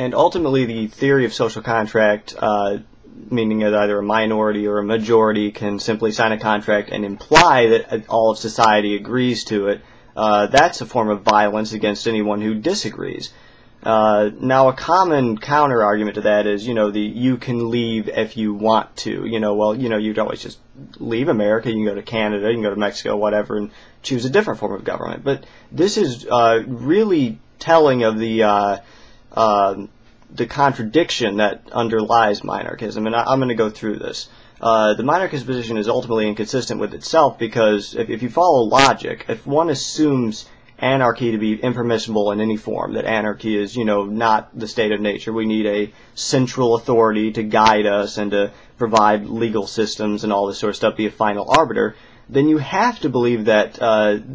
And ultimately, the theory of social contract, meaning that either a minority or a majority can simply sign a contract and imply that all of society agrees to it, that's a form of violence against anyone who disagrees. Now, a common counter-argument to that is, you can leave if you want to. You'd always just leave America. You can go to Canada, you can go to Mexico, whatever, and choose a different form of government. But this is really telling of the contradiction that underlies monarchism, and I'm going to go through this. The monarchist position is ultimately inconsistent with itself because if you follow logic, if one assumes anarchy to be impermissible in any form, that anarchy is, not the state of nature, we need a central authority to guide us and to provide legal systems and all this sort of stuff, be a final arbiter, then you have to believe that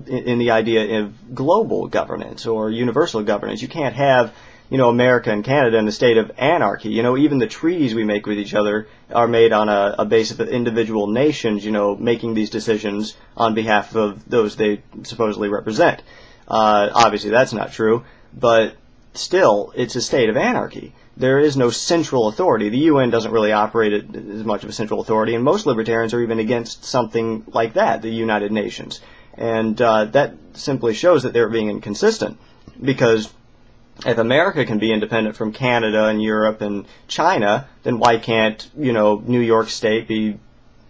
in the idea of global governance or universal governance. You can't have America and Canada in a state of anarchy. Even the treaties we make with each other are made on a basis of individual nations, making these decisions on behalf of those they supposedly represent. Obviously that's not true, but still, it's a state of anarchy. There is no central authority. The UN doesn't really operate as much of a central authority, and most libertarians are even against something like that, the United Nations. And that simply shows that they're being inconsistent, because if America can be independent from Canada and Europe and China, then why can't, New York State be,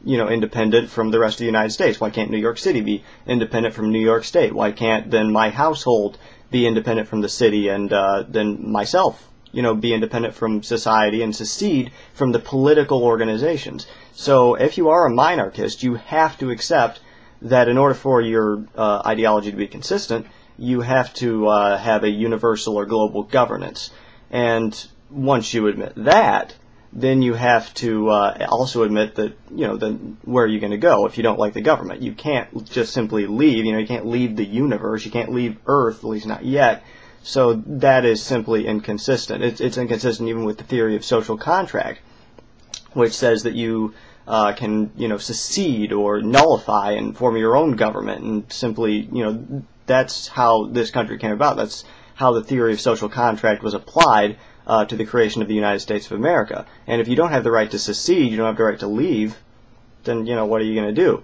independent from the rest of the United States? Why can't New York City be independent from New York State? Why can't then my household be independent from the city, and then myself, be independent from society and secede from the political organizations? So if you are a monarchist, you have to accept that in order for your ideology to be consistent, you have to have a universal or global governance. And once you admit that, then you have to also admit that, then where are you going to go if you don't like the government? You can't just simply leave. You can't leave the universe. You can't leave Earth, at least not yet. So that is simply inconsistent. It's inconsistent even with the theory of social contract, which says that you can, secede or nullify and form your own government, and simply, that's how this country came about. That's how the theory of social contract was applied to the creation of the United States of America. And if you don't have the right to secede, you don't have the right to leave, then, what are you going to do?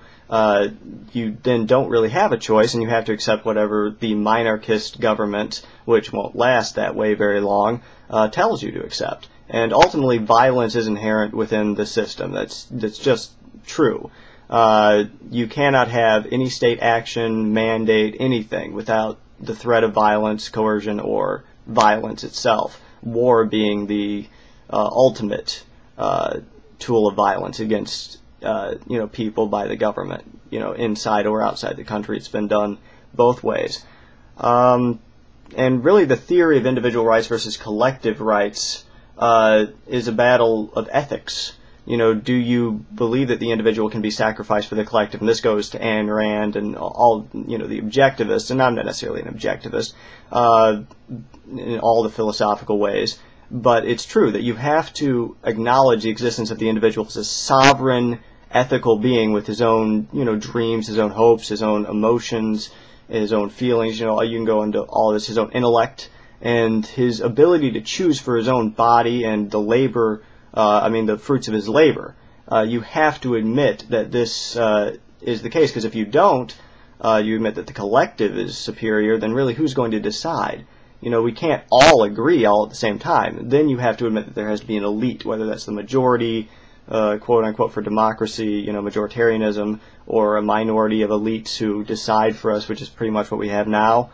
You then don't really have a choice, and you have to accept whatever the monarchist government, which won't last that way very long, tells you to accept. And ultimately, violence is inherent within the system. That's just true. You cannot have any state action, mandate, anything without the threat of violence, coercion, or violence itself. War being the ultimate tool of violence against people by the government, inside or outside the country. It's been done both ways. And really, the theory of individual rights versus collective rights is a battle of ethics. Do you believe that the individual can be sacrificed for the collective? And this goes to Ayn Rand and all, the objectivists, and I'm not necessarily an objectivist, in all the philosophical ways. But it's true that you have to acknowledge the existence of the individual as a sovereign, ethical being with his own, dreams, his own hopes, his own emotions, his own feelings. You can go into all this, his own intellect, and his ability to choose for his own body and the labor, the fruits of his labor. You have to admit that this is the case, because if you don't, you admit that the collective is superior, then really who's going to decide? We can't all agree all at the same time. Then you have to admit that there has to be an elite, whether that's the majority, quote unquote, for democracy, majoritarianism, or a minority of elites who decide for us, which is pretty much what we have now.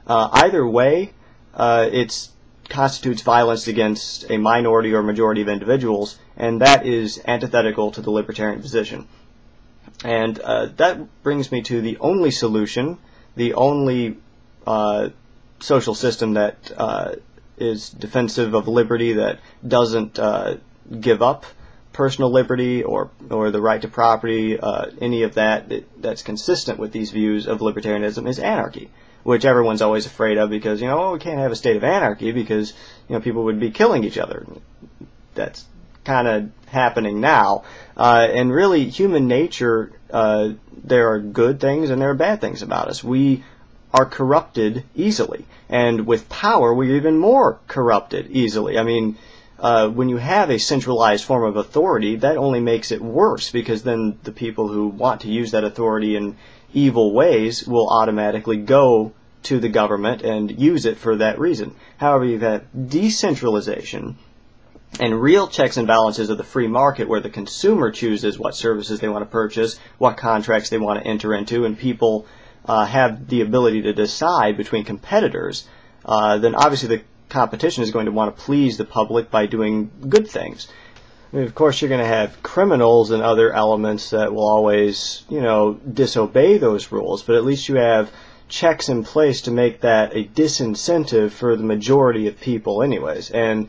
Either way, it constitutes violence against a minority or majority of individuals, and that is antithetical to the libertarian position. And that brings me to the only solution, the only social system that is defensive of liberty, that doesn't give up personal liberty or the right to property, any of that's consistent with these views of libertarianism, is anarchy, which everyone's always afraid of, because, we can't have a state of anarchy because, people would be killing each other. That's kind of happening now. And really, human nature, there are good things and there are bad things about us. We are corrupted easily. And with power, we're even more corrupted easily. I mean, when you have a centralized form of authority, that only makes it worse, because then the people who want to use that authority in evil ways will automatically go to the government and use it for that reason. However, you have decentralization and real checks and balances of the free market, where the consumer chooses what services they want to purchase, what contracts they want to enter into, and people have the ability to decide between competitors, then obviously the competition is going to want to please the public by doing good things. I mean, of course, you're going to have criminals and other elements that will always, disobey those rules, but at least you have checks in place to make that a disincentive for the majority of people anyways. And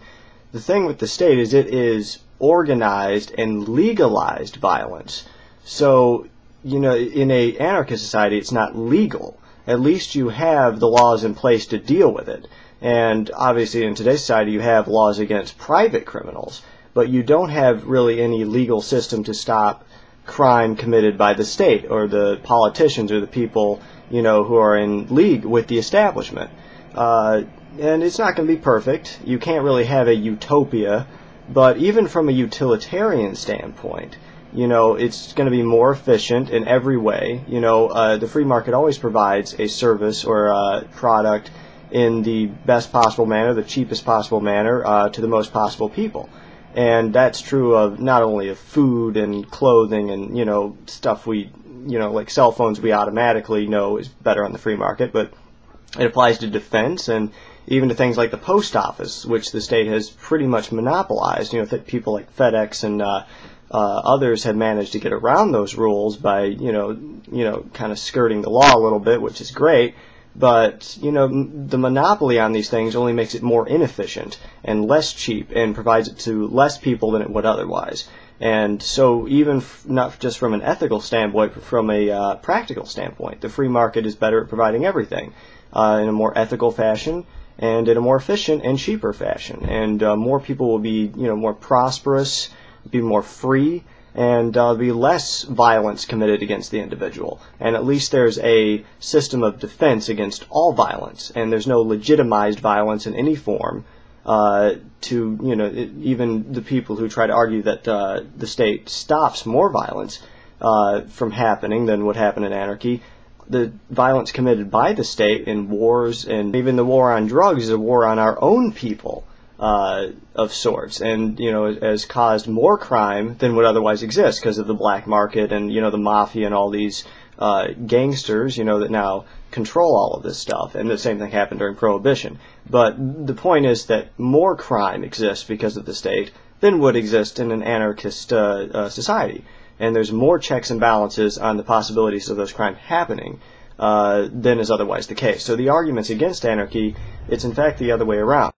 the thing with the state is it is organized and legalized violence. So, in an anarchist society, it's not legal. At least you have the laws in place to deal with it. And obviously in today's society you have laws against private criminals, but you don't have really any legal system to stop crime committed by the state or the politicians or the people, who are in league with the establishment. And it's not going to be perfect. You can't really have a utopia, but even from a utilitarian standpoint, it's going to be more efficient in every way. The free market always provides a service or a product in the best possible manner, the cheapest possible manner, to the most possible people. And that's true of not only of food and clothing and, stuff we, like cell phones we automatically know is better on the free market, but it applies to defense and even to things like the post office, which the state has pretty much monopolized. People like FedEx and others have managed to get around those rules by, kind of skirting the law a little bit, which is great. But, the monopoly on these things only makes it more inefficient and less cheap and provides it to less people than it would otherwise. And so even not just from an ethical standpoint, but from a practical standpoint, the free market is better at providing everything in a more ethical fashion and in a more efficient and cheaper fashion. And more people will be, more prosperous, be more free, and be less violence committed against the individual. And at least there's a system of defense against all violence, and there's no legitimized violence in any form to, even the people who try to argue that the state stops more violence from happening than would happen in anarchy. The violence committed by the state in wars, and even the war on drugs, is a war on our own people. Of sorts, and has caused more crime than would otherwise exist because of the black market and the mafia and all these gangsters that now control all of this stuff. And the same thing happened during Prohibition. But the point is that more crime exists because of the state than would exist in an anarchist society, and there's more checks and balances on the possibilities of those crimes happening than is otherwise the case. So the arguments against anarchy, it's in fact the other way around.